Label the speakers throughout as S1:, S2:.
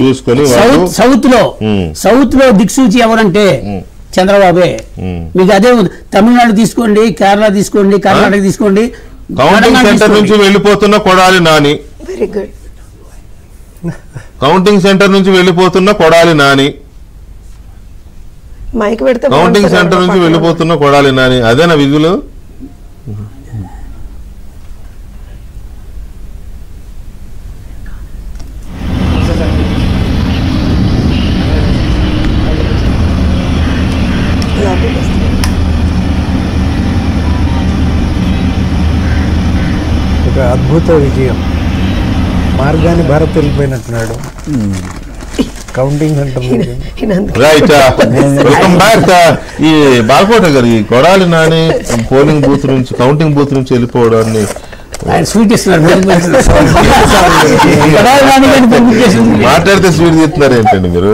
S1: చూసుకొని సౌత్ లో దిక్సూచి ఎవరంటే చంద్రబాబే. మీకు అదే తమిళనాడు తీసుకోండి, కేరళ తీసుకోండి, కర్ణాటక తీసుకోండి.
S2: కౌంటింగ్ సెంటర్ నుంచి వెళ్ళిపోతున్న Kodali Nani,
S3: very good.
S2: Counting centre నుంచి వెళ్ళిపోతున్న కొడాలి నాని,
S3: మైక్ పెడితే
S2: కౌంటింగ్ సెంటర్ నుంచి వెళ్ళిపోతున్న కొడాలి నాని. అదేనా విధులు?
S4: ఒక అద్భుత విజయం. మార్గాన్ని భారత్ వెళ్ళిపోయినట్టున్నాడు. Counting centre
S2: right. Welcome back. ఈ బాలకోట గారు, ఈ కొడాలి నాని పోలింగ్ బూత్ నుంచి కౌంటింగ్ బూత్ నుంచి వెళ్ళిపోవడాన్ని
S1: స్వీట్ ఇస్తున్నారు.
S2: మాట్లాడితే స్వీట్ తీస్తున్నారు ఏంటండి మీరు?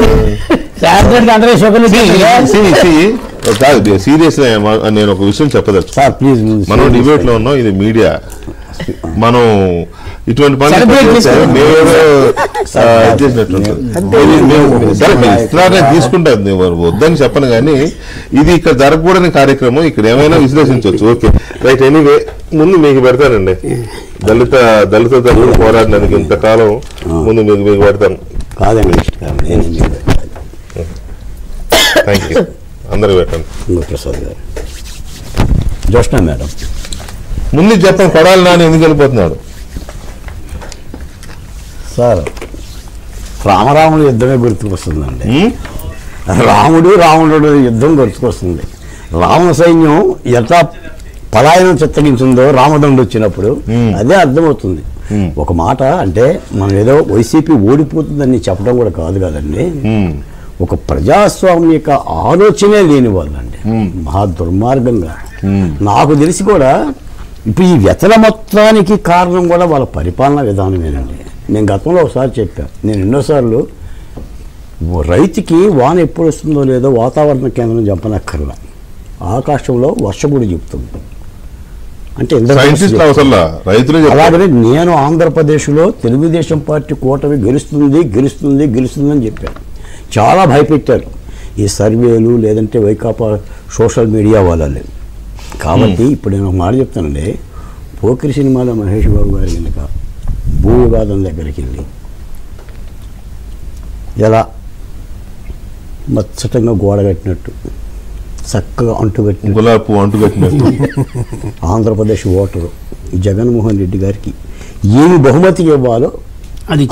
S2: కాదు, సీరియస్ గా నేను ఒక విషయం చెప్పదచ్చు. మనం డిబేట్ లో ఉన్నాం, ఇది మీడియా. మనం ఇటువంటి పనులు తీసుకుంటాం, వద్దని చెప్పను. కానీ ఇది ఇక్కడ జరగకూడని కార్యక్రమం. ఇక్కడ ఏమైనా విశ్లేషించవచ్చు. Okay, right. ఎనీవే, ముందు మీకు పెడతానండి. దళిత పోరాడడానికి ఇంతకాలం ముందు మీకు పెడతాను. Thank you. అందరూ పెట్టండి.
S5: ప్రసాద్ గారు, జోష్నా మేడం,
S2: ముందు చెప్పండి, కొడాలి నాని ఎందుకు వెళ్ళిపోతున్నాడు?
S5: సార్, రామరాముడు యుద్ధమే గుర్తుకొస్తుందండి. రావణుడు యుద్ధం గుర్తుకొస్తుంది. రావణ సైన్యం ఎట్లా పలాయనం చిత్తగించిందో రామదండు వచ్చినప్పుడు అదే అర్థమవుతుంది. ఒక మాట అంటే మనం ఏదో వైసీపీ ఓడిపోతుందని చెప్పడం కూడా కాదు కదండి. ఒక ప్రజాస్వామిక ఆలోచనే లేని వాళ్ళండి, మహా దుర్మార్గంగా. నాకు తెలిసి కూడా ఇప్పుడు ఈ వ్యతల మొత్తానికి కారణం కూడా వాళ్ళ పరిపాలనా విధానమేనండి. నేను గతంలో ఒకసారి చెప్పాను, నేను ఎన్నోసార్లు రైతుకి వాన ఎప్పుడు వస్తుందో లేదో వాతావరణ కేంద్రం చెప్పనక్కర్లా, ఆకాశంలో వర్షం కూడా చెప్తుంది. అంటే అలాగనే నేను ఆంధ్రప్రదేశ్లో తెలుగుదేశం పార్టీ కూటమి గెలుస్తుందని చెప్పాను. చాలా భయపెట్టారు ఈ సర్వేలు, లేదంటే వైకాపా సోషల్ మీడియా వాళ్ళే. కాబట్టి ఇప్పుడు నేను ఒక మాట చెప్తానండి. పోకిరి సినిమాలో మహేష్ బాబు గారి కనుక భూ వివాదం దగ్గరికి వెళ్ళి ఎలా మచ్చటంగా గోడ కట్టినట్టు, చక్కగా అంటుకట్టినట్టు ఆంధ్రప్రదేశ్ ఓటరు జగన్మోహన్ రెడ్డి గారికి ఏమి బహుమతి ఇవ్వాలో అది